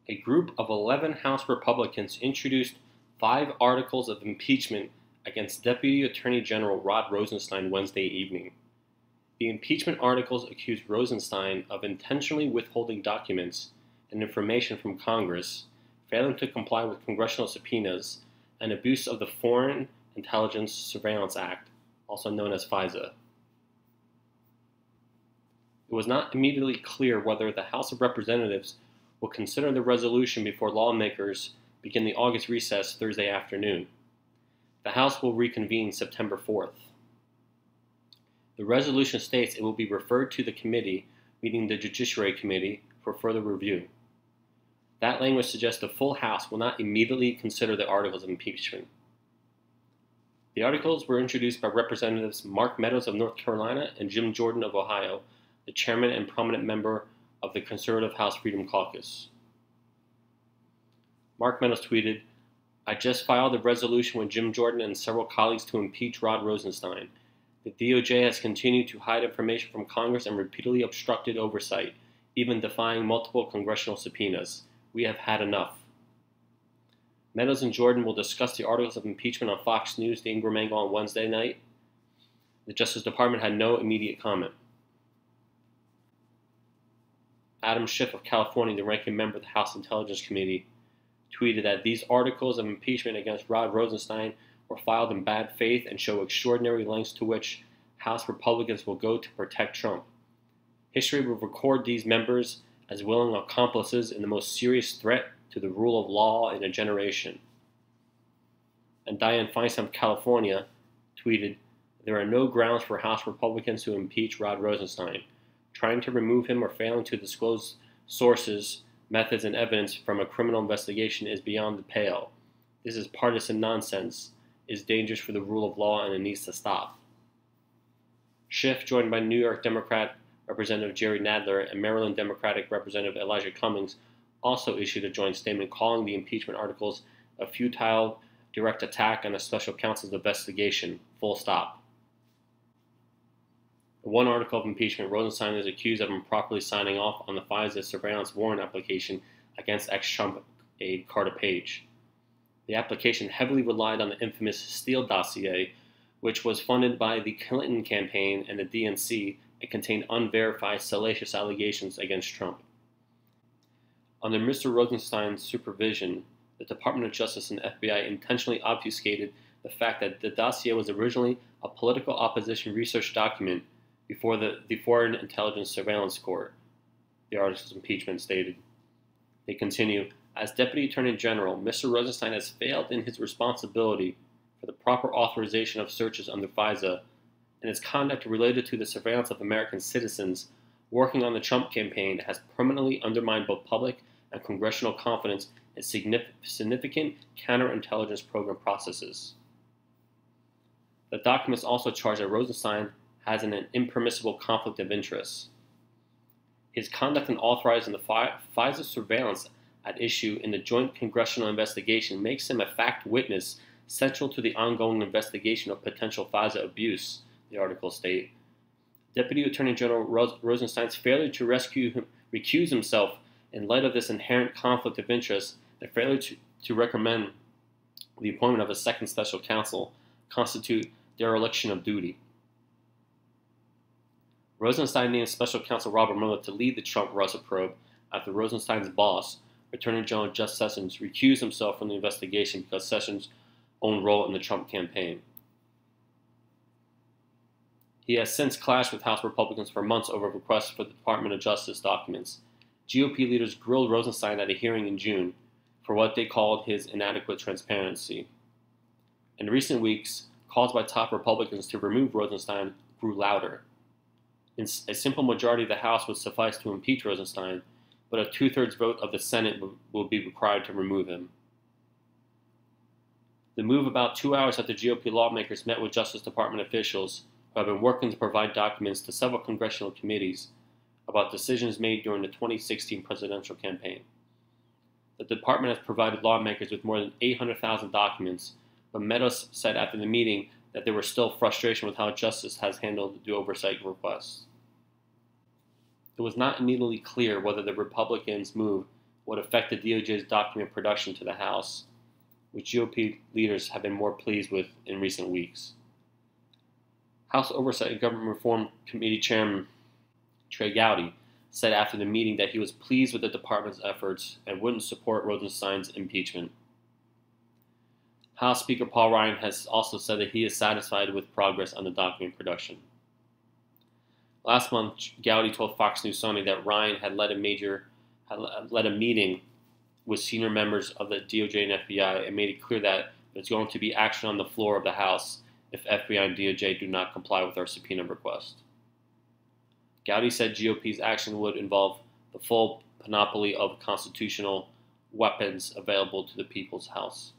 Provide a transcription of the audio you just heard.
A group of 11 House Republicans introduced 5 articles of impeachment against Deputy Attorney General Rod Rosenstein Wednesday evening. The impeachment articles accused Rosenstein of intentionally withholding documents and information from Congress, failing to comply with congressional subpoenas, and abuse of the Foreign Intelligence Surveillance Act, also known as FISA. It was not immediately clear whether the House of Representatives will consider the resolution before lawmakers begin the August recess Thursday afternoon. The House will reconvene September 4th. The resolution states it will be referred to the committee, meaning the Judiciary Committee, for further review. That language suggests the full House will not immediately consider the articles of impeachment. The articles were introduced by Representatives Mark Meadows of North Carolina and Jim Jordan of Ohio, the chairman and prominent member of the Conservative House Freedom Caucus. Mark Meadows tweeted, "I just filed a resolution with Jim Jordan and several colleagues to impeach Rod Rosenstein. The DOJ has continued to hide information from Congress and repeatedly obstructed oversight, even defying multiple congressional subpoenas. We have had enough." Meadows and Jordan will discuss the articles of impeachment on Fox News' The Ingram Angle on Wednesday night. The Justice Department had no immediate comment. Adam Schiff of California, the ranking member of the House Intelligence Committee, tweeted that these articles of impeachment against Rod Rosenstein were filed in bad faith and show extraordinary lengths to which House Republicans will go to protect Trump. History will record these members as willing accomplices in the most serious threat to the rule of law in a generation. And Dianne Feinstein of California tweeted, "There are no grounds for House Republicans to impeach Rod Rosenstein. Trying to remove him or failing to disclose sources, methods, and evidence from a criminal investigation is beyond the pale. This is partisan nonsense, is dangerous for the rule of law, and it needs to stop." Schiff, joined by New York Democrat Representative Jerry Nadler and Maryland Democratic Representative Elijah Cummings, also issued a joint statement calling the impeachment articles a futile, direct attack on a special counsel's investigation, full stop. In one article of impeachment, Rosenstein is accused of improperly signing off on the FISA surveillance warrant application against ex-Trump aide Carter Page. The application heavily relied on the infamous Steele dossier, which was funded by the Clinton campaign and the DNC and contained unverified, salacious allegations against Trump. Under Mr. Rosenstein's supervision, the Department of Justice and FBI intentionally obfuscated the fact that the dossier was originally a political opposition research document before the Foreign Intelligence Surveillance Court, the articles of impeachment stated. They continue, "As Deputy Attorney General, Mr. Rosenstein has failed in his responsibility for the proper authorization of searches under FISA, and his conduct related to the surveillance of American citizens working on the Trump campaign has permanently undermined both public and congressional confidence in significant counterintelligence program processes." The documents also charge that Rosenstein has an impermissible conflict of interest. His conduct in authorizing the FISA surveillance at issue in the joint congressional investigation makes him a fact witness central to the ongoing investigation of potential FISA abuse, the articles state. Deputy Attorney General Rosenstein's failure to recuse himself in light of this inherent conflict of interest and failure to recommend the appointment of a second special counsel constitute dereliction of duty. Rosenstein named Special Counsel Robert Mueller to lead the Trump-Russia probe after Rosenstein's boss, Attorney General Jeff Sessions, recused himself from the investigation because Sessions' own role in the Trump campaign. He has since clashed with House Republicans for months over requests for the Department of Justice documents. GOP leaders grilled Rosenstein at a hearing in June for what they called his inadequate transparency. In recent weeks, calls by top Republicans to remove Rosenstein grew louder. A simple majority of the House would suffice to impeach Rosenstein, but a two-thirds vote of the Senate will be required to remove him. The move about 2 hours after GOP lawmakers met with Justice Department officials who have been working to provide documents to several congressional committees about decisions made during the 2016 presidential campaign. The department has provided lawmakers with more than 800,000 documents, but Meadows said after the meeting that there was still frustration with how Justice has handled the oversight requests. It was not immediately clear whether the Republicans' move would affect the DOJ's document production to the House, which GOP leaders have been more pleased with in recent weeks. House Oversight and Government Reform Committee Chairman Trey Gowdy said after the meeting that he was pleased with the department's efforts and wouldn't support Rosenstein's impeachment. House Speaker Paul Ryan has also said that he is satisfied with progress on the document production. Last month, Gowdy told Fox News Sunday that Ryan had led a meeting with senior members of the DOJ and FBI and made it clear that there's going to be action on the floor of the House if FBI and DOJ do not comply with our subpoena request. Gowdy said GOP's action would involve the full panoply of constitutional weapons available to the People's House.